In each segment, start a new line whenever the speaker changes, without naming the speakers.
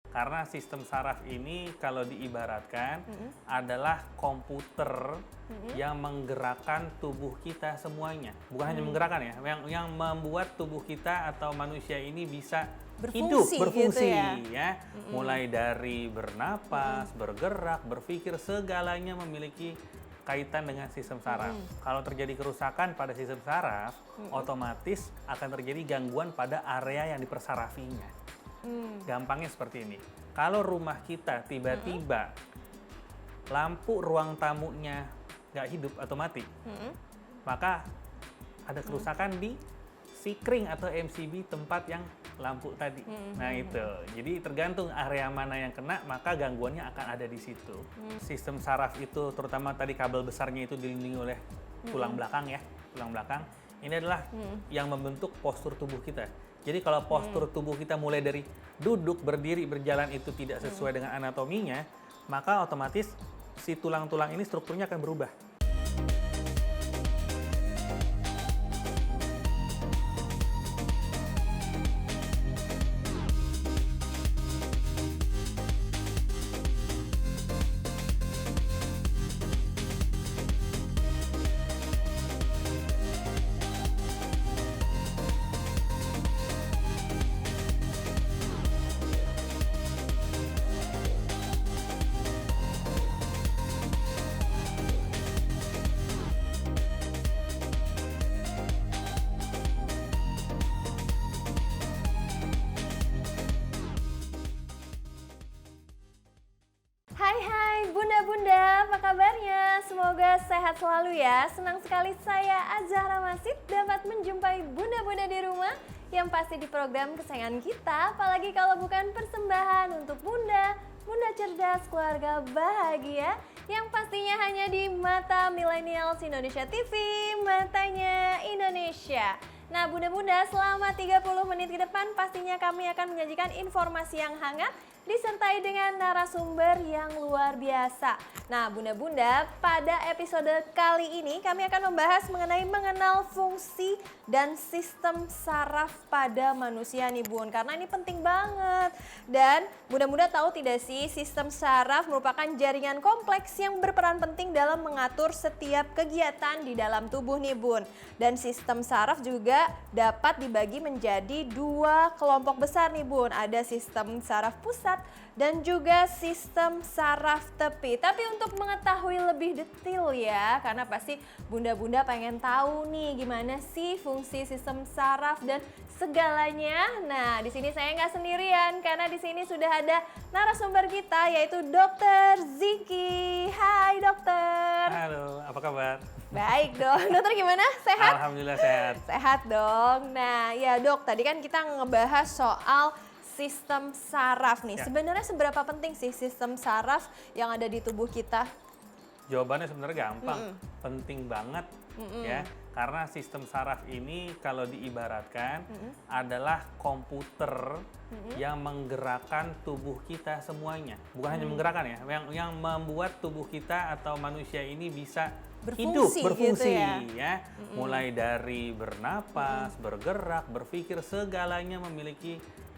Karena sistem saraf ini kalau diibaratkan adalah komputer yang menggerakkan tubuh kita semuanya. Bukan hanya menggerakkan ya, yang membuat tubuh kita atau manusia ini bisa hidup,
Berfungsi
berfungsi
gitu
ya. Mulai dari bernapas, bergerak, berpikir, segalanya memiliki kaitan dengan sistem saraf. Kalau terjadi kerusakan pada sistem saraf, otomatis akan terjadi gangguan pada area yang dipersarafinya. Gampangnya seperti ini. Kalau rumah kita tiba-tiba lampu ruang tamunya nggak hidup atau mati, maka ada kerusakan di sikring atau MCB tempat yang lampu tadi. Nah itu, jadi tergantung area mana yang kena, maka gangguannya akan ada di situ. Sistem saraf itu, terutama tadi kabel besarnya itu dilindungi oleh tulang belakang ya, tulang belakang. Ini adalah yang membentuk postur tubuh kita. Jadi kalau postur tubuh kita mulai dari duduk, berdiri, berjalan itu tidak sesuai dengan anatominya, maka otomatis si tulang-tulang ini strukturnya akan berubah.
Hai bunda-bunda, apa kabarnya? Semoga sehat selalu ya. Senang sekali saya Azahra Masid dapat menjumpai bunda-bunda di rumah yang pasti di program kesayangan kita, apalagi kalau bukan persembahan untuk bunda, bunda cerdas, keluarga bahagia yang pastinya hanya di Mata Millennials Indonesia TV, matanya Indonesia. Nah bunda-bunda, selama 30 menit ke depan pastinya kami akan menyajikan informasi yang hangat disertai dengan narasumber yang luar biasa. Nah bunda-bunda, pada episode kali ini kami akan membahas mengenal fungsi dan sistem saraf pada manusia nih bun. Karena ini penting banget. Dan bunda-bunda tahu tidak sih, sistem saraf merupakan jaringan kompleks yang berperan penting dalam mengatur setiap kegiatan di dalam tubuh nih bun. Dan sistem saraf juga dapat dibagi menjadi dua kelompok besar nih bun. Ada sistem saraf pusat dan juga sistem saraf tepi. Tapi untuk mengetahui lebih detail ya, karena pasti bunda-bunda pengen tahu nih gimana sih fungsi sistem saraf dan segalanya. Nah, di sini saya nggak sendirian karena di sini sudah ada narasumber kita yaitu Dokter Ziki. Hai dokter.
Halo, apa kabar?
Baik dong, dokter gimana? Sehat?
Alhamdulillah sehat.
Sehat dong. Nah ya dok, tadi kan kita ngebahas soal sistem saraf nih.
Ya.
Sebenarnya seberapa penting sih sistem saraf yang ada di tubuh kita?
Jawabannya sebenarnya gampang, penting banget ya. Karena sistem saraf ini kalau diibaratkan adalah komputer yang menggerakkan tubuh kita semuanya. Bukan hanya menggerakkan ya, yang membuat tubuh kita atau manusia ini bisa hidup,
Berfungsi
berfungsi
gitu
ya. Mulai dari bernapas, bergerak, berpikir, segalanya memiliki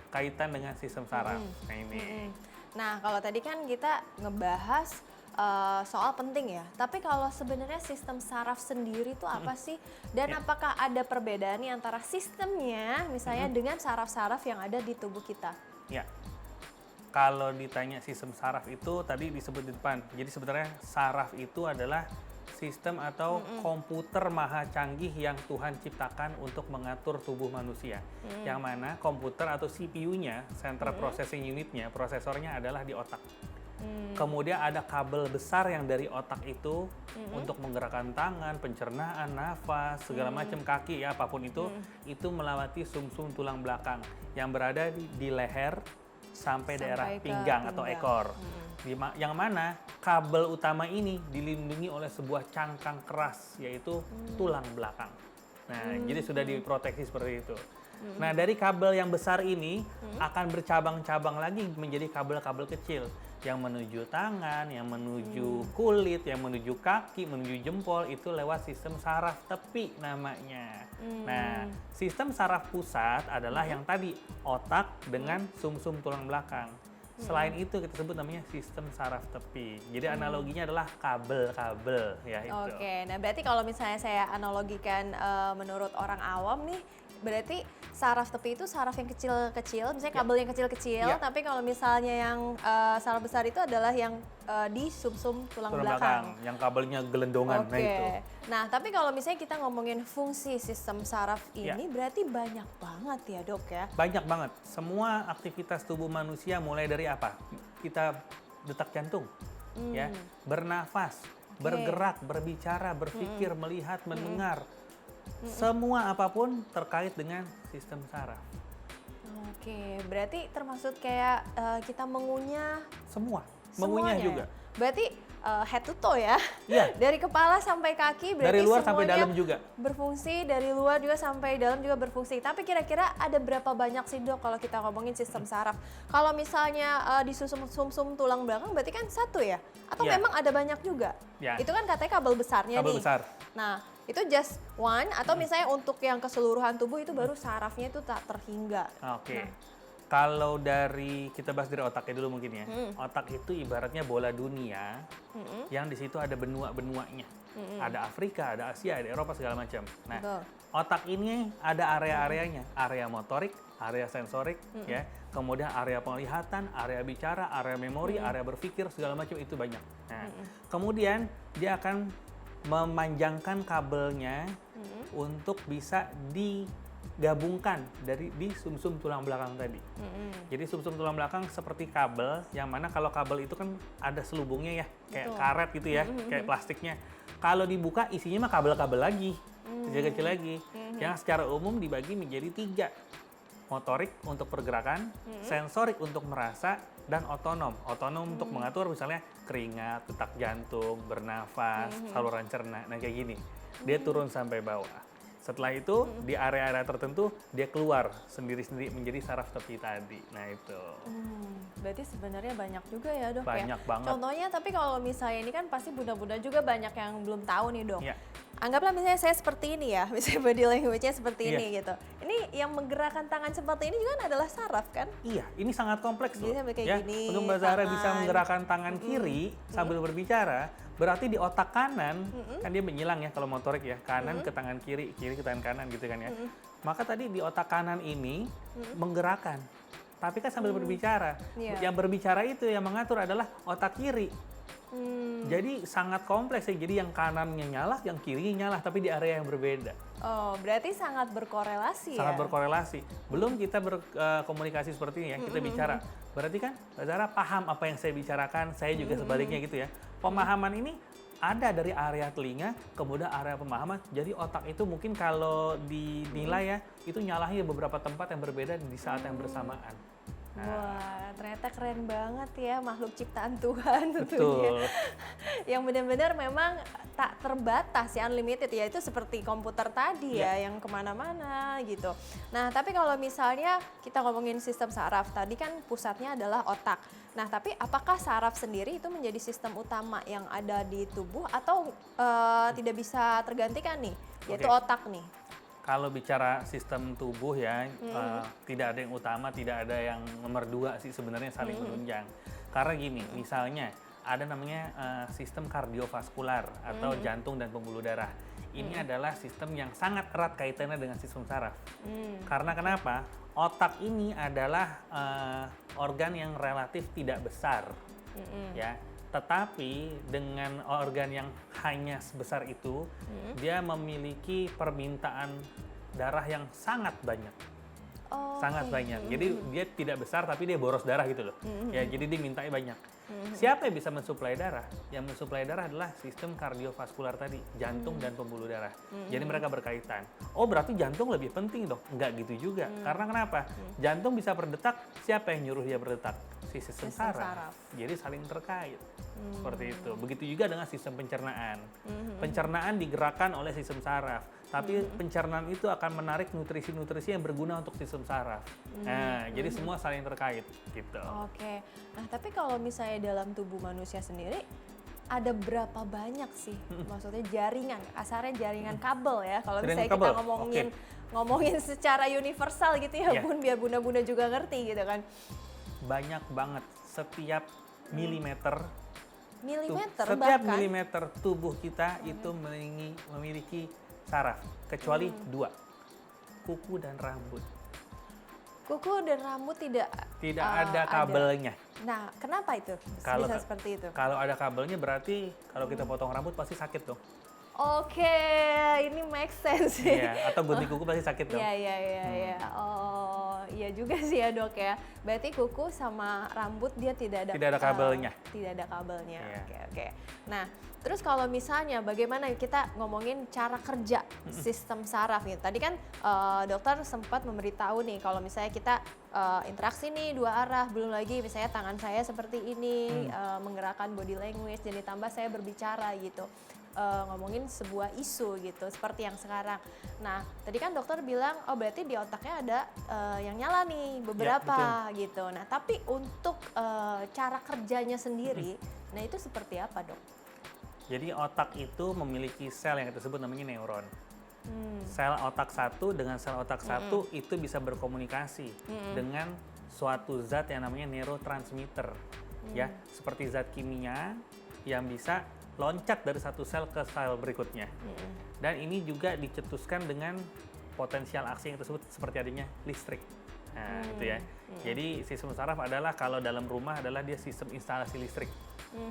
kaitan dengan sistem saraf. Nah ini.
Nah kalau tadi kan kita ngebahas soal penting ya, tapi kalau sebenarnya sistem saraf sendiri itu apa sih? Dan apakah ada perbedaan nih antara sistemnya misalnya dengan saraf-saraf yang ada di tubuh kita?
Ya, kalau ditanya sistem saraf itu tadi disebut di depan. Jadi sebenarnya saraf itu adalah sistem atau komputer maha canggih yang Tuhan ciptakan untuk mengatur tubuh manusia. Yang mana komputer atau CPU-nya, Central Processing Unit-nya, prosesornya adalah di otak. Kemudian ada kabel besar yang dari otak itu untuk menggerakkan tangan, pencernaan, nafas, segala macam kaki ya apapun itu melewati sumsum tulang belakang yang berada di leher sampai daerah
ke
pinggang atau ekor. Yang mana kabel utama ini dilindungi oleh sebuah cangkang keras yaitu tulang belakang. Nah, jadi sudah diproteksi seperti itu. Nah, dari kabel yang besar ini akan bercabang-cabang lagi menjadi kabel-kabel kecil yang menuju tangan, yang menuju kulit, yang menuju kaki, menuju jempol, itu lewat sistem saraf tepi namanya. Nah, sistem saraf pusat adalah yang tadi otak dengan sumsum tulang belakang. Selain itu kita sebut namanya sistem saraf tepi. Jadi analoginya adalah kabel-kabel ya itu.
Oke, nah berarti kalau misalnya saya analogikan menurut orang awam nih, berarti saraf tepi itu saraf yang kecil-kecil, misalnya kabel yang kecil-kecil,
Ya.
tapi kalau misalnya yang saraf besar itu adalah yang di sumsum tulang belakang.
Yang kabelnya gelendongan,
Oke.
nah itu.
Nah, tapi kalau misalnya kita ngomongin fungsi sistem saraf
Ya.
ini, berarti banyak banget ya dok ya?
Banyak banget. Semua aktivitas tubuh manusia mulai dari apa? Kita detak jantung, ya, bernafas, bergerak, berbicara, berpikir, melihat, mendengar. Semua apapun terkait dengan sistem saraf.
Oke, berarti termasuk kayak kita mengunyah
Semua. Mengunyah
semuanya
juga.
ya? Berarti head to toe ya?
Iya.
Dari kepala sampai kaki berarti
Dari luar sampai
semuanya
dalam juga.
berfungsi, dari luar juga sampai dalam juga berfungsi. Tapi kira-kira ada berapa banyak sih dok kalau kita ngomongin sistem saraf? Kalau misalnya di sumsum tulang belakang berarti kan satu ya? Atau
Iya.
memang ada banyak juga?
Ya.
Itu kan katanya kabel besarnya
Kabel
nih.
besar.
Nah, itu just one atau misalnya untuk yang keseluruhan tubuh itu baru sarafnya itu tak terhingga.
Oke. Kalau dari kita bahas dari otaknya dulu mungkin ya. Otak itu ibaratnya bola dunia yang di situ ada benua-benuanya. Ada Afrika, ada Asia, ada Eropa segala macam. Nah,
Betul.
otak ini ada area-areanya, area motorik, area sensorik, ya. Kemudian area penglihatan, area bicara, area memori, area berpikir segala macam itu banyak. Nah, kemudian dia akan memanjangkan kabelnya untuk bisa digabungkan di sumsum tulang belakang tadi. Jadi sumsum tulang belakang seperti kabel, yang mana kalau kabel itu kan ada selubungnya ya, kayak
Betul.
karet gitu ya, kayak plastiknya. Kalau dibuka isinya mah kabel-kabel lagi, kecil-kecil lagi. Yang secara umum dibagi menjadi 3. Motorik untuk pergerakan, sensorik untuk merasa, dan otonom. Otonom untuk mengatur misalnya keringat, detak jantung, bernafas, saluran cerna, nah kayak gini. Dia turun sampai bawah. Setelah itu di area-area tertentu dia keluar sendiri-sendiri menjadi saraf tepi tadi. Nah itu.
Berarti sebenarnya banyak juga ya dok ya?
Banyak banget.
Contohnya tapi kalau misalnya ini kan pasti bunda-bunda juga banyak yang belum tahu nih dok.
Iya.
Anggaplah misalnya saya seperti ini ya, misalnya body language-nya seperti
Iya.
ini gitu. Ini yang menggerakkan tangan seperti ini juga adalah saraf kan?
Iya, ini sangat kompleks
Jadi
loh.
sampai kayak
Ya,
gini,
untuk Mbak Zahra bisa
tangan.
menggerakkan tangan kiri sambil berbicara, berarti di otak kanan, kan dia menyilang ya kalau motorik ya, kanan ke tangan kiri, kiri ke tangan kanan gitu kan ya. Maka tadi di otak kanan ini menggerakkan, tapi kan sambil berbicara.
Iya.
Yang berbicara itu yang mengatur adalah otak kiri. Jadi sangat kompleks ya, jadi yang kanannya nyala, yang kirinya nyala, tapi di area yang berbeda.
Oh, berarti sangat berkorelasi
Sangat
ya?
berkorelasi. Belum kita berkomunikasi seperti ini ya, kita bicara. Berarti kan Mbak Zahra paham apa yang saya bicarakan, saya juga sebaliknya gitu ya. Pemahaman ini ada dari area telinga, kemudian area pemahaman. Jadi otak itu mungkin kalau dinilai ya, itu nyalahnya di beberapa tempat yang berbeda di saat yang bersamaan.
Wah, ternyata keren banget ya makhluk ciptaan Tuhan tentunya.
Betul.
Yang benar-benar memang tak terbatas ya, unlimited ya, itu seperti komputer tadi ya, yang kemana-mana gitu. Nah, tapi kalau misalnya kita ngomongin sistem saraf, tadi kan pusatnya adalah otak. Nah, tapi apakah saraf sendiri itu menjadi sistem utama yang ada di tubuh atau tidak bisa tergantikan nih, yaitu
Oke.
otak nih?
Kalau bicara sistem tubuh ya, tidak ada yang utama, tidak ada yang nomor 2 sih sebenarnya, saling menunjang. Karena gini, misalnya ada namanya sistem kardiovaskular atau jantung dan pembuluh darah. Ini adalah sistem yang sangat erat kaitannya dengan sistem saraf. Karena kenapa? Otak ini adalah organ yang relatif tidak besar, ya. Tetapi dengan organ yang hanya sebesar itu, dia memiliki permintaan darah yang sangat banyak.
Oh,
Sangat
oke.
banyak. Jadi dia tidak besar tapi dia boros darah gitu loh. Ya, jadi dia mintanya banyak. Siapa yang bisa mensuplai darah? Yang mensuplai darah adalah sistem kardiovaskular tadi, jantung dan pembuluh darah. Jadi mereka berkaitan. Oh, berarti jantung lebih penting dong? Enggak gitu juga. Karena kenapa? Jantung bisa berdetak, siapa yang nyuruh dia berdetak? Si sistem
Sistem
saraf.
saraf.
Jadi saling terkait. Seperti itu. Begitu juga dengan sistem pencernaan. Pencernaan digerakkan oleh sistem saraf. Tapi pencernaan itu akan menarik nutrisi-nutrisi yang berguna untuk sistem saraf. Nah, jadi semua saling terkait gitu.
Oke, nah tapi kalau misalnya dalam tubuh manusia sendiri ada berapa banyak sih, maksudnya jaringan, kasarnya jaringan kabel ya. Kalau
Jaringan
misalnya kita
kabel,
ngomongin secara universal gitu ya,
Iya.
Bun, biar bunda-bunda juga ngerti gitu kan.
Banyak banget, setiap milimeter
Milimeter
setiap
bahkan.
milimeter tubuh kita itu memiliki saraf, kecuali dua, kuku dan rambut.
Kuku dan rambut tidak
Ada kabelnya.
Nah, kenapa itu
Kalau
bisa seperti itu?
Kalau ada kabelnya berarti kalau kita potong rambut pasti sakit dong.
Oke, ini make sense sih.
Iya, atau gunting kuku pasti sakit dong.
Iya. Oh, iya juga sih ya dok ya. Berarti kuku sama rambut dia tidak ada
kabelnya.
Tidak ada kabelnya.
Iya.
Oke. Nah, terus kalau misalnya bagaimana kita ngomongin cara kerja sistem saraf nih. Tadi kan dokter sempat memberitahu nih kalau misalnya kita interaksi nih dua arah, belum lagi misalnya tangan saya seperti ini menggerakkan body language dan ditambah saya berbicara gitu. Ngomongin sebuah isu gitu seperti yang sekarang. Nah, tadi kan dokter bilang oh berarti di otaknya ada yang nyala nih beberapa gitu. Nah, tapi untuk cara kerjanya sendiri, nah itu seperti apa dok?
Jadi otak itu memiliki sel yang kita sebut namanya neuron. Sel otak satu dengan sel otak satu itu bisa berkomunikasi dengan suatu zat yang namanya neurotransmitter, ya seperti zat kimia yang bisa loncat dari satu sel ke sel berikutnya. Dan ini juga dicetuskan dengan potensial aksi yang tersebut seperti adanya listrik. Nah, itu ya. Jadi sistem saraf adalah kalau dalam rumah adalah dia sistem instalasi listrik.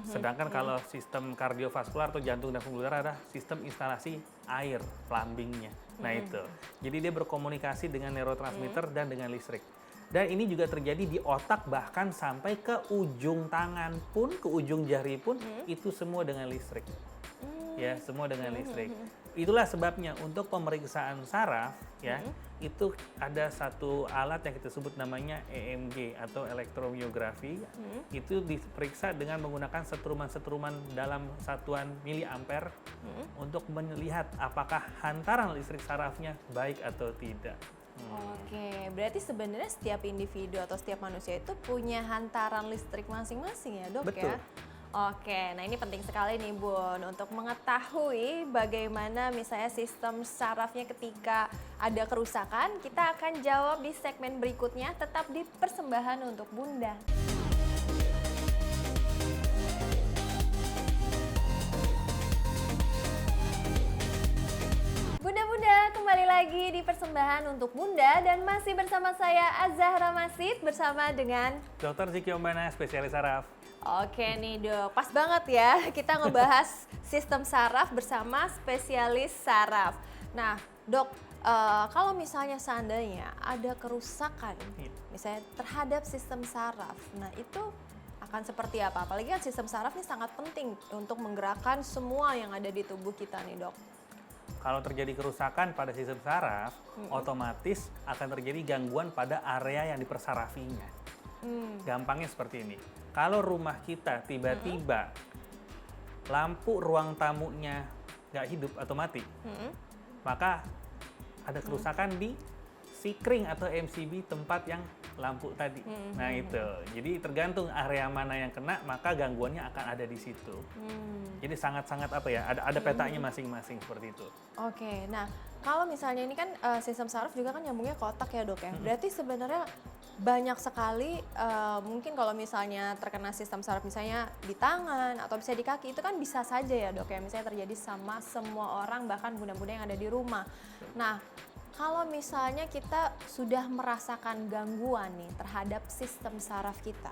Sedangkan kalau sistem kardiovaskular atau jantung dan pembuluh darah adalah sistem instalasi air, plumbingnya. Nah itu. Jadi dia berkomunikasi dengan neurotransmitter dan dengan listrik. Dan ini juga terjadi di otak bahkan sampai ke ujung tangan pun, ke ujung jari pun itu semua dengan listrik. Ya, semua dengan listrik. Itulah sebabnya untuk pemeriksaan saraf ya, itu ada satu alat yang kita sebut namanya EMG atau elektromiografi. Itu diperiksa dengan menggunakan setruman-setruman dalam satuan miliampere untuk melihat apakah hantaran listrik sarafnya baik atau tidak.
Oke, berarti sebenarnya setiap individu atau setiap manusia itu punya hantaran listrik masing-masing ya dok.
Betul.
Ya? Oke, nah ini penting sekali nih Bun untuk mengetahui bagaimana misalnya sistem sarafnya ketika ada kerusakan. Kita akan jawab di segmen berikutnya, tetap di Persembahan untuk Bunda. Bunda-bunda, kembali lagi di Persembahan untuk Bunda dan masih bersama saya Azahra Masid bersama dengan
Dr. Ziki Ombana, spesialis saraf.
Oke nih dok, pas banget ya kita ngebahas sistem saraf bersama spesialis saraf. Nah dok, kalau misalnya seandainya ada kerusakan misalnya terhadap sistem saraf, nah itu akan seperti apa? Apalagi kan sistem saraf ini sangat penting untuk menggerakkan semua yang ada di tubuh kita nih dok.
Kalau terjadi kerusakan pada sistem saraf, otomatis akan terjadi gangguan pada area yang dipersarafinya. Gampangnya seperti ini. Kalau rumah kita tiba-tiba lampu ruang tamunya nggak hidup atau mati, maka ada kerusakan di sikring atau MCB tempat yang lampu tadi. Nah itu, jadi tergantung area mana yang kena, maka gangguannya akan ada di situ. Jadi sangat-sangat apa ya, ada petanya masing-masing seperti itu.
Oke, nah kalau misalnya ini kan sistem saraf juga kan nyambungnya ke otak ya dok ya. Berarti sebenarnya banyak sekali mungkin kalau misalnya terkena sistem saraf misalnya di tangan atau bisa di kaki itu kan bisa saja ya dok ya. Misalnya terjadi sama semua orang bahkan bunda-bunda yang ada di rumah. Nah kalau misalnya kita sudah merasakan gangguan nih terhadap sistem saraf kita,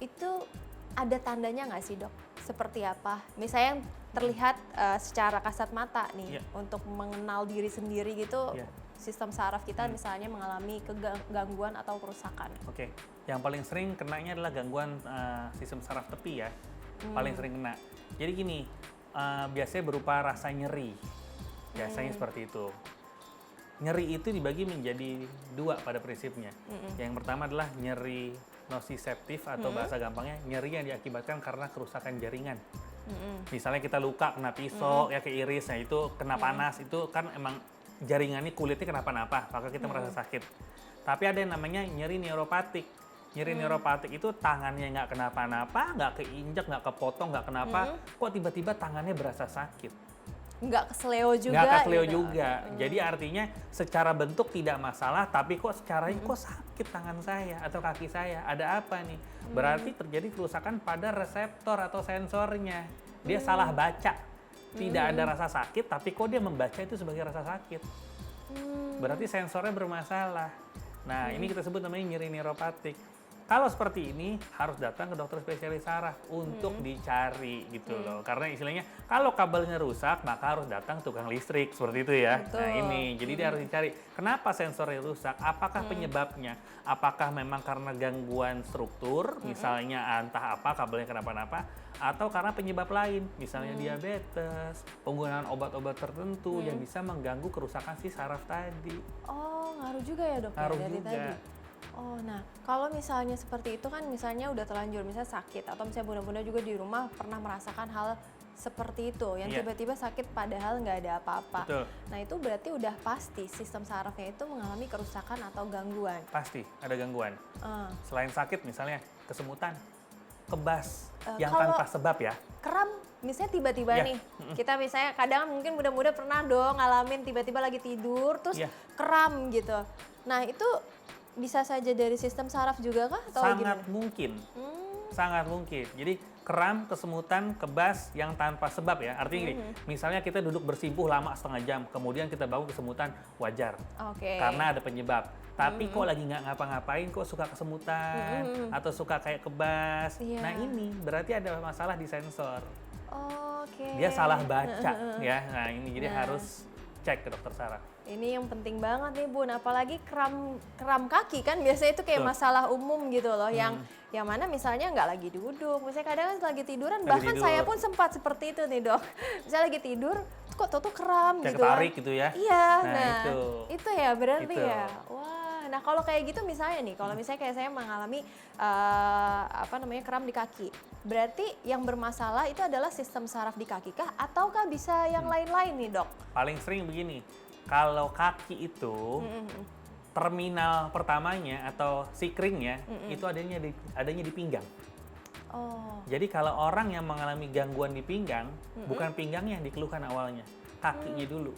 itu ada tandanya nggak sih dok? Seperti apa? Misalnya yang terlihat secara kasat mata nih untuk mengenal diri sendiri gitu, sistem saraf kita misalnya mengalami gangguan atau kerusakan.
Oke, yang paling sering kenanya adalah gangguan sistem saraf tepi ya, paling sering kena. Jadi gini, biasanya berupa rasa nyeri, biasanya seperti itu. Nyeri itu dibagi menjadi dua pada prinsipnya. Yang pertama adalah nyeri nosiceptif atau bahasa gampangnya nyeri yang diakibatkan karena kerusakan jaringan. Misalnya kita luka kena pisau ya ke iris, nah itu kena panas itu kan emang jaringannya kulitnya kenapa-napa, maka kita merasa sakit. Tapi ada yang namanya nyeri neuropatik. Nyeri neuropatik itu tangannya nggak kenapa-napa, nggak keinjak, nggak kepotong, nggak kenapa, kok tiba-tiba tangannya berasa sakit.
nggak kesleo juga.
Nggak kesleo
gitu.
juga. Jadi artinya secara bentuk tidak masalah, tapi kok secaranya kok sakit tangan saya atau kaki saya. Ada apa nih? Berarti terjadi kerusakan pada reseptor atau sensornya. Dia salah baca. Tidak ada rasa sakit, tapi kok dia membaca itu sebagai rasa sakit. Berarti sensornya bermasalah. Nah, ini kita sebut namanya nyeri neuropatik. Kalau seperti ini harus datang ke dokter spesialis saraf untuk dicari gitu loh. Karena istilahnya kalau kabelnya rusak maka harus datang tukang listrik seperti itu ya.
Betul.
Nah ini, jadi dia harus dicari. Kenapa sensornya rusak? Apakah penyebabnya? Apakah memang karena gangguan struktur, misalnya entah apa kabelnya kenapa-napa, atau karena penyebab lain, misalnya diabetes, penggunaan obat-obat tertentu yang bisa mengganggu kerusakan si saraf tadi.
Oh, ngaruh juga ya dok
Ngaruh
ya dari
juga.
tadi. Oh, nah kalau misalnya seperti itu kan misalnya udah terlanjur misalnya sakit atau misalnya bunda-bunda juga di rumah pernah merasakan hal seperti itu yang
Iya.
tiba-tiba sakit padahal nggak ada apa-apa.
Betul.
Nah itu berarti udah pasti sistem sarafnya itu mengalami kerusakan atau gangguan.
Pasti ada gangguan.
Eh,
Selain sakit misalnya kesemutan, kebas yang
kalau-
tanpa sebab ya.
Kram misalnya tiba-tiba
Iya.
nih kita misalnya kadang mungkin muda-muda pernah dong ngalamin tiba-tiba lagi tidur terus
Iya.
kram gitu. Nah itu bisa saja dari sistem saraf juga kah atau
Sangat
gimana?
mungkin.
Hmm,
Sangat mungkin. Jadi kram, kesemutan, kebas yang tanpa sebab ya. Artinya gini, misalnya kita duduk bersimpuh lama setengah jam, kemudian kita bangun kesemutan, wajar.
oke.
Karena ada penyebab. Tapi kok lagi nggak ngapa-ngapain, kok suka kesemutan, atau suka kayak kebas.
Iya.
Nah ini berarti ada masalah di sensor.
Oke.
Dia salah baca ya. Nah ini jadi harus cek ke dokter saraf.
Ini yang penting banget nih Bun, apalagi kram kaki kan biasanya itu kayak
Betul.
masalah umum gitu loh, yang mana misalnya nggak lagi duduk, misalnya kadang kan lagi tiduran,
Lagi
bahkan
tidur.
saya pun sempat seperti itu nih dok, misalnya lagi tidur, kok tuh kram
Kayak
gitu kan.
ketarik gitu ya.
Iya,
Nah,
nah
itu.
ya berarti
Itu.
ya, wah, nah kalau kayak gitu misalnya nih, kalau misalnya kayak saya mengalami kram di kaki, berarti yang bermasalah itu adalah sistem saraf di kaki kah, ataukah bisa yang lain-lain nih dok?
Paling sering begini, kalau kaki itu terminal pertamanya atau sikringnya itu adanya di pinggang.
Oh,
Jadi kalau orang yang mengalami gangguan di pinggang, bukan pinggangnya yang dikeluhkan awalnya, kakinya dulu.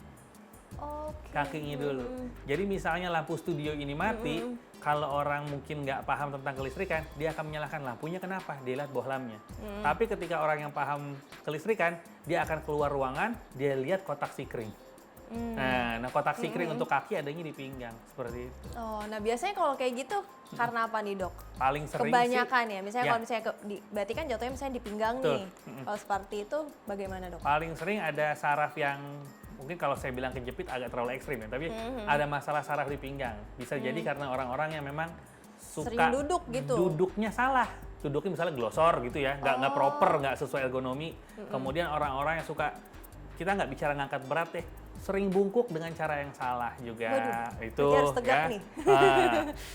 oke.
Kakinya dulu. Jadi misalnya lampu studio ini mati, kalau orang mungkin nggak paham tentang kelistrikan, dia akan menyalahkan lampunya kenapa? Dia lihat bohlamnya. Tapi ketika orang yang paham kelistrikan, dia akan keluar ruangan, dia lihat kotak sikring. Nah kotak sikring untuk kaki adanya di pinggang, seperti itu.
Oh, nah biasanya kalau kayak gitu karena apa nih dok?
Paling sering
Kebanyakan
sih,
ya, misalnya
ya.
kalau misalnya berarti kan jatuhnya misalnya di pinggang
Betul.
nih. Kalau seperti itu bagaimana dok?
Paling sering ada saraf yang mungkin kalau saya bilang kejepit agak terlalu ekstrim ya, tapi ada masalah saraf di pinggang. Bisa jadi karena orang-orang yang memang suka
Sering duduk gitu.
Duduknya salah. Duduknya misalnya glosor gitu ya, nggak proper, nggak sesuai ergonomi. Kemudian orang-orang yang suka, kita nggak bicara ngangkat berat deh, sering bungkuk dengan cara yang salah juga.
Waduh,
Itu
berarti harus tegak
ya.
nih.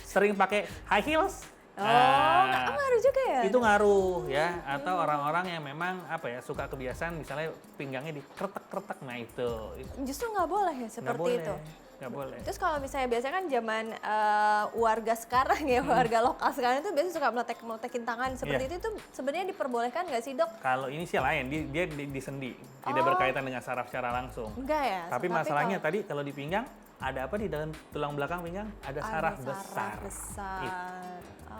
Sering pakai high heels.
Oh,
Nah,
ngaruh juga ya?
itu ngaruh ya, atau orang-orang yang memang apa ya suka kebiasaan misalnya pinggangnya dikretek-kretek, nah itu
Justru nggak boleh ya
nggak
seperti
boleh,
itu.
nggak boleh.
Terus kalau misalnya biasanya kan zaman warga sekarang ya, warga lokal sekarang itu biasanya suka meletekin tangan seperti itu sebenarnya diperbolehkan nggak sih dok?
Kalau ini sih lain, dia di sendi, tidak berkaitan dengan saraf secara langsung.
Enggak ya?
Tapi masalahnya tadi kalau di pinggang ada apa di dalam tulang belakang pinggang? Ada saraf besar.
besar.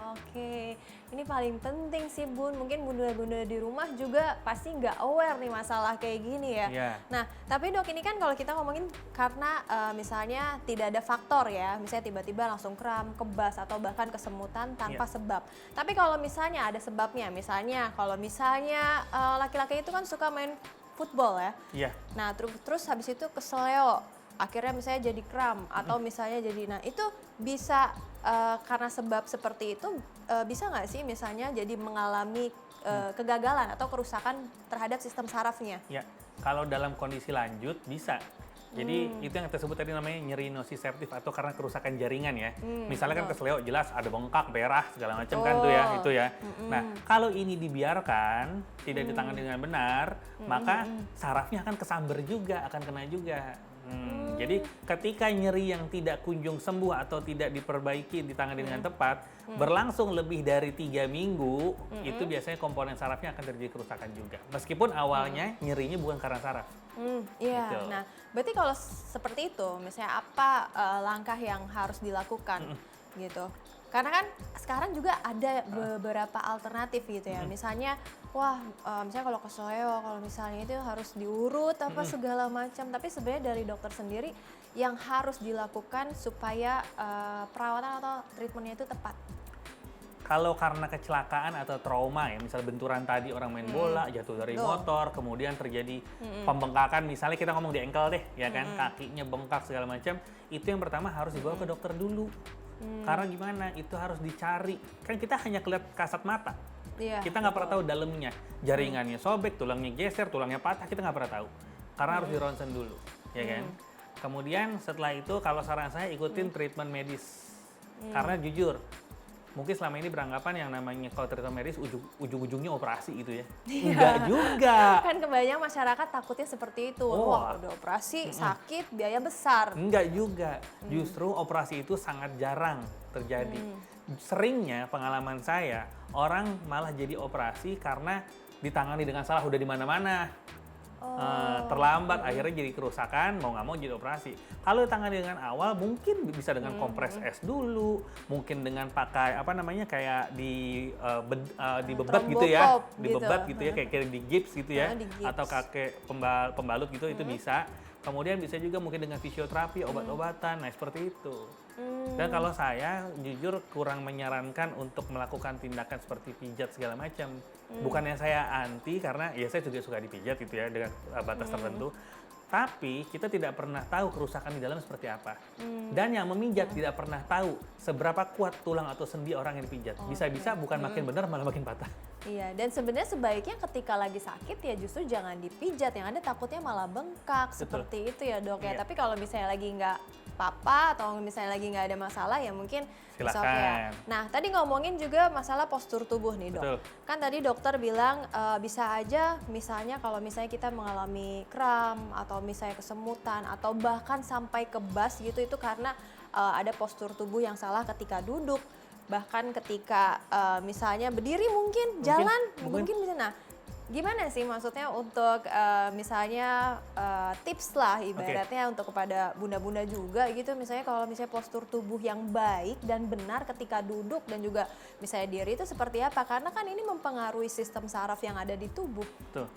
Oke, ini paling penting sih Bun. Mungkin bunda-bunda di rumah juga pasti nggak aware nih masalah kayak gini ya.
Iya.
Nah, tapi dok ini kan kalau kita ngomongin karena misalnya tidak ada faktor ya, misalnya tiba-tiba langsung kram, kebas atau bahkan kesemutan tanpa sebab. Tapi kalau misalnya ada sebabnya, misalnya kalau misalnya laki-laki itu kan suka main football ya.
Iya.
Nah, terus habis itu kesleo, akhirnya misalnya jadi kram atau misalnya jadi, nah itu bisa karena sebab seperti itu bisa nggak sih misalnya jadi mengalami kegagalan atau kerusakan terhadap sistem sarafnya?
Ya, kalau dalam kondisi lanjut bisa. Jadi itu yang kita sebut tadi namanya nyeri nociceptif atau karena kerusakan jaringan ya. Misalnya kan kesleo jelas ada bengkak, berah segala macam kan tuh ya, itu ya. Nah, kalau ini dibiarkan tidak ditangani dengan benar, maka sarafnya akan kesamber juga, akan kena juga. Jadi ketika nyeri yang tidak kunjung sembuh atau tidak diperbaiki, ditangani dengan tepat, berlangsung lebih dari 3 minggu, itu biasanya komponen sarafnya akan terjadi kerusakan juga. Meskipun awalnya nyerinya bukan karena saraf.
Iya.
Gitu.
Nah, berarti kalau seperti itu, misalnya apa langkah yang harus dilakukan gitu? Karena kan sekarang juga ada beberapa alternatif gitu ya. Misalnya, misalnya kalau kesleo, kalau misalnya itu harus diurut apa segala macam. Tapi sebenarnya dari dokter sendiri yang harus dilakukan supaya perawatan atau treatmentnya itu tepat.
Kalau karena kecelakaan atau trauma ya, misal benturan tadi orang main bola, jatuh dari motor, kemudian terjadi pembengkakan, misalnya kita ngomong di ankle deh, ya kan, kakinya bengkak segala macam, itu yang pertama harus dibawa ke dokter dulu. Karena gimana? Itu harus dicari. Kan kita hanya kelihatan kasat mata.
Iya,
Kita nggak pernah tahu dalamnya. Jaringannya sobek, tulangnya geser, tulangnya patah, kita nggak pernah tahu. Karena harus di ronsen dulu, ya kan? Kemudian setelah itu kalau saran saya ikutin treatment medis. Karena jujur, mungkin selama ini beranggapan yang namanya kalau treatment medis ujung-ujungnya operasi gitu ya. Enggak juga.
Kan kebanyakan masyarakat takutnya seperti itu. Wah, udah operasi, sakit, biaya besar.
Enggak juga. Justru operasi itu sangat jarang terjadi. Seringnya pengalaman saya, orang malah jadi operasi karena ditangani dengan salah, udah di mana-mana. Terlambat, akhirnya jadi kerusakan, mau nggak mau jadi operasi. Kalau ditangani dengan awal, mungkin bisa dengan kompres es dulu, mungkin dengan pakai apa namanya kayak dibebat gitu ya, dibebat gitu ya, kayak di gips gitu ya,
di gips.
atau pakai pembalut gitu, itu bisa. Kemudian bisa juga mungkin dengan fisioterapi, obat-obatan, nah seperti itu. Dan kalau saya jujur kurang menyarankan untuk melakukan tindakan seperti pijat segala macam. Bukannya saya anti, karena ya saya juga suka dipijat gitu ya dengan batas tertentu. Tapi kita tidak pernah tahu kerusakan di dalam seperti apa. Dan yang memijat tidak pernah tahu seberapa kuat tulang atau sendi orang yang dipijat. Bisa-bisa bukan makin benar malah makin patah.
Iya, dan sebenarnya sebaiknya ketika lagi sakit ya justru jangan dipijat, yang ada takutnya malah bengkak.
Betul.
Seperti itu ya dok ya.
Iya.
Tapi kalau misalnya lagi nggak apa-apa atau misalnya lagi nggak ada masalah ya mungkin it's okay ya.
Silakan.
Nah tadi ngomongin juga masalah postur tubuh nih dok.
Betul.
Kan tadi dokter bilang bisa aja misalnya kalau misalnya kita mengalami kram atau misalnya kesemutan atau bahkan sampai kebas gitu itu karena ada postur tubuh yang salah ketika duduk. Bahkan ketika misalnya berdiri mungkin jalan mungkin bisa. Nah gimana sih maksudnya untuk misalnya tips lah ibaratnya untuk kepada bunda-bunda juga gitu, misalnya kalau misalnya postur tubuh yang baik dan benar ketika duduk dan juga misalnya diri itu seperti apa, karena kan ini mempengaruhi sistem saraf yang ada di tubuh.
Betul.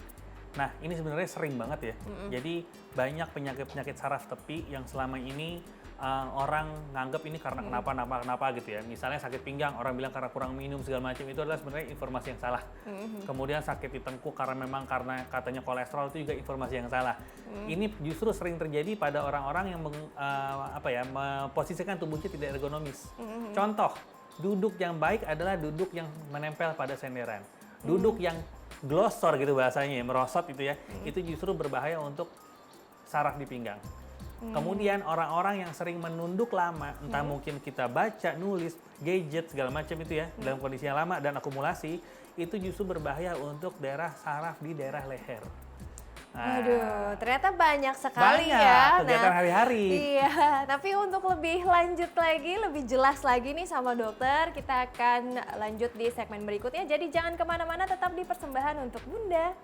Nah ini sebenarnya sering banget ya. Jadi banyak penyakit-penyakit saraf tepi yang selama ini orang nganggap ini karena kenapa gitu ya. Misalnya sakit pinggang, orang bilang karena kurang minum segala macam, itu adalah sebenarnya informasi yang salah. Kemudian sakit di tengkuk karena memang katanya kolesterol, itu juga informasi yang salah. Ini justru sering terjadi pada orang-orang yang memposisikan tubuhnya tidak ergonomis. Contoh, duduk yang baik adalah duduk yang menempel pada senderan. Duduk yang glosor gitu bahasanya, merosot gitu ya. Itu justru berbahaya untuk saraf di pinggang. Kemudian orang-orang yang sering menunduk lama, entah mungkin kita baca, nulis, gadget segala macam itu ya, dalam kondisi yang lama dan akumulasi, itu justru berbahaya untuk daerah saraf di daerah leher. Nah,
Aduh, ternyata banyak sekali
banyak
ya.
kegiatan hari-hari.
Iya, tapi untuk lebih lanjut lagi, lebih jelas lagi nih sama dokter, kita akan lanjut di segmen berikutnya. Jadi jangan kemana-mana, tetap di Persembahan untuk Bunda.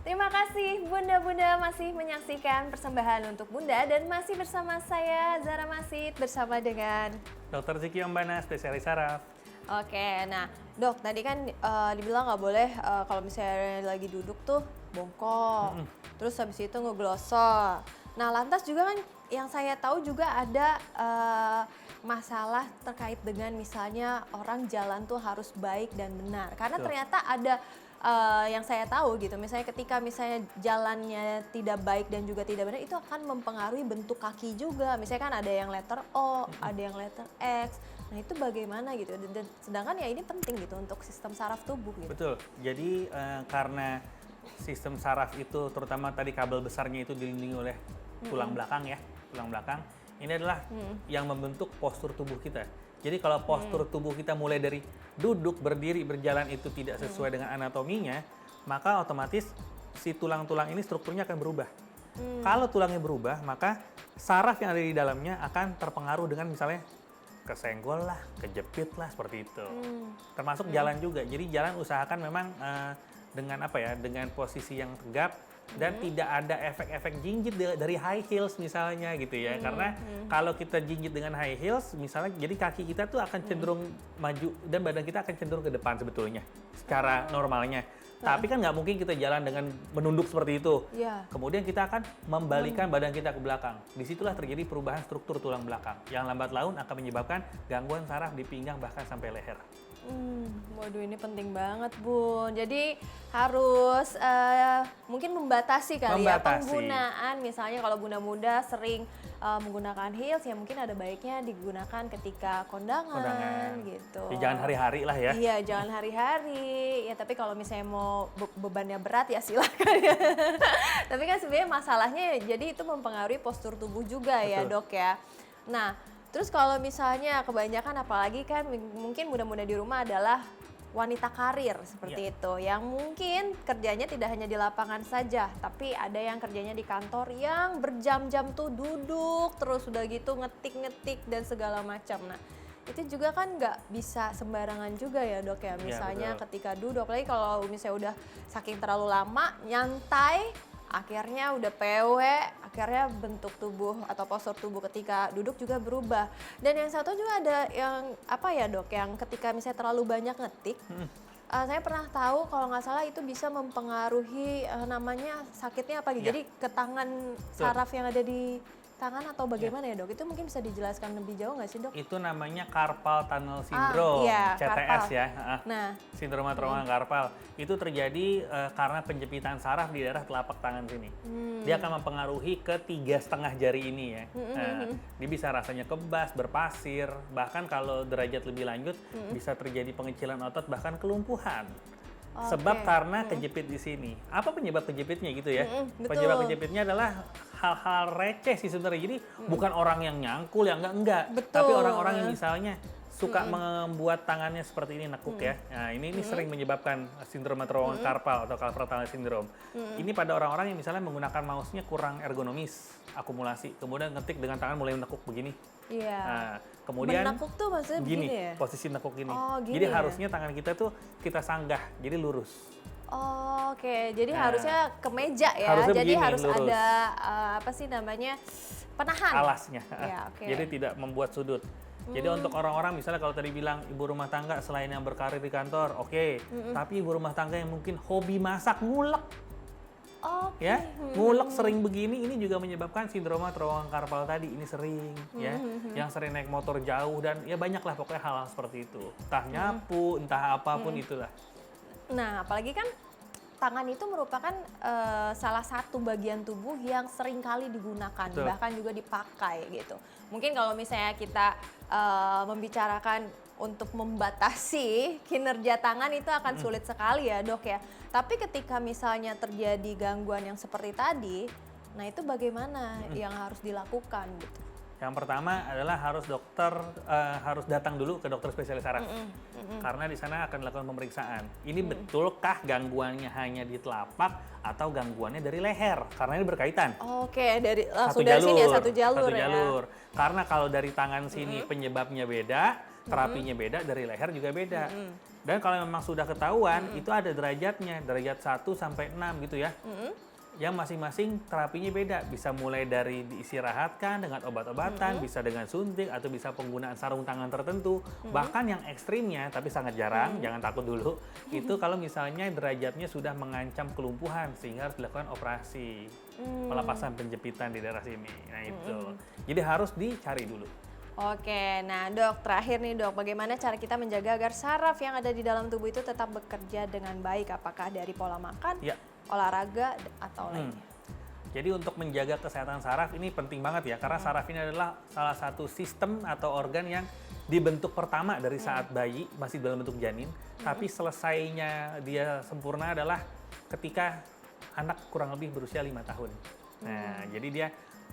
Terima kasih Bunda-Bunda masih menyaksikan Persembahan untuk Bunda dan masih bersama saya Zara Masid bersama dengan
Dr. Ziki Ombana, spesialis saraf.
Oke, nah dok tadi kan dibilang nggak boleh kalau misalnya lagi duduk tuh bongkok, terus habis itu ngeglosor. Nah lantas juga kan yang saya tahu juga ada masalah terkait dengan misalnya orang jalan tuh harus baik dan benar. Karena ternyata ada yang saya tahu gitu, misalnya ketika misalnya jalannya tidak baik dan juga tidak benar, itu akan mempengaruhi bentuk kaki juga. Misalnya kan ada yang letter O, ada yang letter X. Nah itu bagaimana gitu? Dan sedangkan ya ini penting gitu untuk sistem saraf tubuh gitu.
Betul. Jadi karena sistem saraf itu, terutama tadi kabel besarnya itu dilindungi oleh tulang belakang ya, tulang belakang. Ini adalah yang membentuk postur tubuh kita. Jadi kalau postur tubuh kita mulai dari duduk, berdiri, berjalan itu tidak sesuai dengan anatominya, maka otomatis si tulang-tulang ini strukturnya akan berubah. Kalau tulangnya berubah, maka saraf yang ada di dalamnya akan terpengaruh dengan misalnya kesenggol lah, kejepit lah, seperti itu. Termasuk jalan juga. Jadi jalan usahakan memang dengan apa ya, dengan posisi yang tegap dan tidak ada efek-efek jinjit dari high heels misalnya gitu ya. Karena kalau kita jinjit dengan high heels misalnya, jadi kaki kita tuh akan cenderung maju dan badan kita akan cenderung ke depan sebetulnya secara normalnya. Tapi kan nggak mungkin kita jalan dengan menunduk seperti itu. Kemudian kita akan membalikan badan kita ke belakang. Disitulah terjadi perubahan struktur tulang belakang yang lambat laun akan menyebabkan gangguan saraf di pinggang bahkan sampai leher.
Waduh, ini penting banget, Bun. Jadi harus mungkin membatasi kali ya penggunaan. Misalnya kalau bunda-bunda sering menggunakan heels, ya mungkin ada baiknya digunakan ketika kondangan gitu.
Ya, jangan hari-hari lah ya.
Iya, jangan hari-hari. Ya tapi kalau misalnya mau bebannya berat ya silakan ya. Tapi kan sebenarnya masalahnya jadi itu mempengaruhi postur tubuh juga. Betul. Ya Dok ya. Nah, terus kalau misalnya kebanyakan apalagi kan mungkin muda-muda di rumah adalah wanita karir seperti itu yang mungkin kerjanya tidak hanya di lapangan saja, tapi ada yang kerjanya di kantor yang berjam-jam tuh duduk terus udah gitu ngetik-ngetik dan segala macam. Nah, itu juga kan nggak bisa sembarangan juga ya Dok ya, misalnya ketika duduk, apalagi kalau misalnya udah saking terlalu lama nyantai, akhirnya udah PW, akhirnya bentuk tubuh atau postur tubuh ketika duduk juga berubah. Dan yang satu juga ada yang apa ya Dok, yang ketika misalnya terlalu banyak ngetik, saya pernah tahu kalau nggak salah itu bisa mempengaruhi namanya sakitnya apa gitu. Jadi ke tangan saraf yang ada di tangan atau bagaimana ya Dok? Itu mungkin bisa dijelaskan lebih jauh nggak sih Dok?
Itu namanya carpal tunnel syndrome, CTS
carpal.
ya.
Nah,
sindroma terowongan karpal itu terjadi karena penjepitan saraf di daerah telapak tangan sini. Dia akan mempengaruhi ke 3,5 jari ini ya. Dia bisa rasanya kebas, berpasir, bahkan kalau derajat lebih lanjut bisa terjadi pengecilan otot bahkan kelumpuhan. Sebab karena kejepit di sini. Apa penyebab kejepitnya gitu ya? Penyebab kejepitnya adalah hal-hal receh sih sebenarnya. Jadi bukan orang yang nyangkul, yang enggak. Tapi orang-orang yang misalnya suka membuat tangannya seperti ini nekuk ya. Nah, ini sering menyebabkan sindroma terowongan karpal atau carpal tunnel syndrome. Ini pada orang-orang yang misalnya menggunakan mouse-nya kurang ergonomis, akumulasi. Kemudian ngetik dengan tangan mulai menekuk begini. Nah, kemudian
menekuk tuh maksudnya begini ya?
Posisi nekuk gini.
Gini
jadi
ya?
harusnya tangan kita tuh kita sanggah, jadi lurus.
Oke, jadi harusnya ke meja ya.
Harusnya
jadi
begini,
harus
lurus.
ada apa sih namanya penahan.
Alasnya.
Ya,
Jadi tidak membuat sudut. Jadi untuk orang-orang misalnya kalau tadi bilang ibu rumah tangga selain yang berkarir di kantor, tapi ibu rumah tangga yang mungkin hobi masak ngulek. Ya, ngulek sering begini ini juga menyebabkan sindroma terowongan karpal tadi. Ini sering ya, yang sering naik motor jauh dan ya banyaklah pokoknya hal-hal seperti itu. Entah nyapu, entah apapun itulah.
Nah, apalagi kan tangan itu merupakan salah satu bagian tubuh yang sering kali digunakan, bahkan juga dipakai gitu. Mungkin kalau misalnya kita membicarakan untuk membatasi kinerja tangan itu akan sulit sekali ya Dok ya. Tapi ketika misalnya terjadi gangguan yang seperti tadi, nah itu bagaimana yang harus dilakukan gitu?
Yang pertama adalah harus datang dulu ke dokter spesialis saraf. Karena di sana akan dilakukan pemeriksaan. Ini betulkah gangguannya hanya di telapak atau gangguannya dari leher? Karena ini berkaitan.
Oke, langsung dari sini ya, satu jalur ya.
Karena kalau dari tangan sini penyebabnya beda, terapinya beda, dari leher juga beda. Dan kalau memang sudah ketahuan, itu ada derajatnya, derajat 1 sampai 6 gitu ya. Yang masing-masing terapinya beda, bisa mulai dari diistirahatkan dengan obat-obatan, bisa dengan suntik atau bisa penggunaan sarung tangan tertentu. Bahkan yang ekstrimnya, tapi sangat jarang, jangan takut dulu, itu kalau misalnya derajatnya sudah mengancam kelumpuhan sehingga harus dilakukan operasi pelepasan penjepitan di daerah sini. Nah itu, jadi harus dicari dulu.
Oke, nah Dok, terakhir nih Dok, bagaimana cara kita menjaga agar saraf yang ada di dalam tubuh itu tetap bekerja dengan baik? Apakah dari pola makan, olahraga, atau lainnya?
Jadi untuk menjaga kesehatan saraf ini penting banget ya, karena saraf ini adalah salah satu sistem atau organ yang dibentuk pertama dari saat bayi, masih dalam bentuk janin, tapi selesainya dia sempurna adalah ketika anak kurang lebih berusia 5 tahun. Nah, jadi dia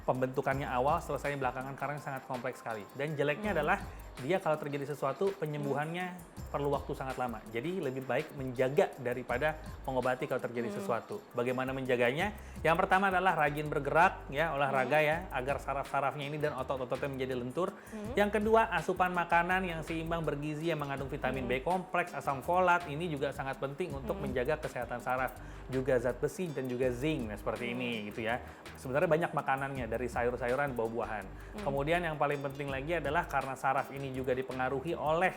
pembentukannya awal, selesai belakangan karena sangat kompleks sekali. Dan jeleknya adalah dia kalau terjadi sesuatu penyembuhannya perlu waktu sangat lama. Jadi lebih baik menjaga daripada mengobati kalau terjadi sesuatu. Bagaimana menjaganya? Yang pertama adalah rajin bergerak, ya, olahraga ya, agar saraf-sarafnya ini dan otot-ototnya menjadi lentur. Yang kedua, asupan makanan yang seimbang bergizi yang mengandung vitamin B kompleks, asam folat, ini juga sangat penting untuk menjaga kesehatan saraf. Juga zat besi dan juga zinc, nah seperti ini gitu ya. Sebenarnya banyak makanannya dari sayur-sayuran, buah-buahan. Kemudian yang paling penting lagi adalah karena saraf ini juga dipengaruhi oleh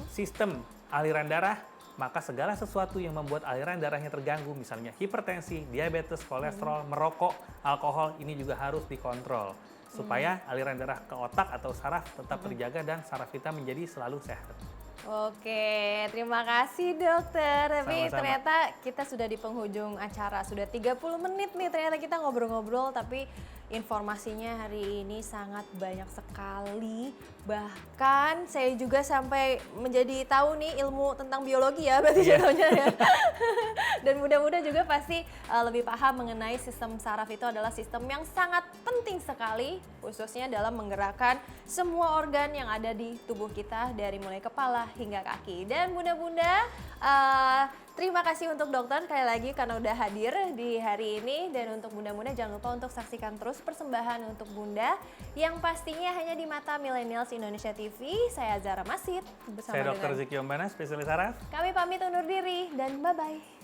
sistem aliran darah, maka segala sesuatu yang membuat aliran darahnya terganggu, misalnya hipertensi, diabetes, kolesterol, merokok, alkohol, ini juga harus dikontrol supaya aliran darah ke otak atau saraf tetap terjaga dan saraf kita menjadi selalu sehat.
Oke, terima kasih dokter. Tapi
Sama-sama.
ternyata kita sudah di penghujung acara, sudah 30 menit nih ternyata kita ngobrol-ngobrol, tapi informasinya hari ini sangat banyak sekali. Bahkan saya juga sampai menjadi tahu nih ilmu tentang biologi ya berarti jatuhnya ya. Dan mudah-mudahan juga pasti lebih paham mengenai sistem saraf itu adalah sistem yang sangat penting sekali, khususnya dalam menggerakkan semua organ yang ada di tubuh kita dari mulai kepala hingga kaki. Dan bunda-bunda, terima kasih untuk dokter sekali lagi karena udah hadir di hari ini. Dan untuk bunda-bunda jangan lupa untuk saksikan terus persembahan untuk bunda yang pastinya hanya di Mata Millennials Indonesia TV. Saya Zara Masid bersama
Saya Dr.
dengan
Ziki Ombana, spesialis saraf.
kami pamit undur diri dan bye-bye.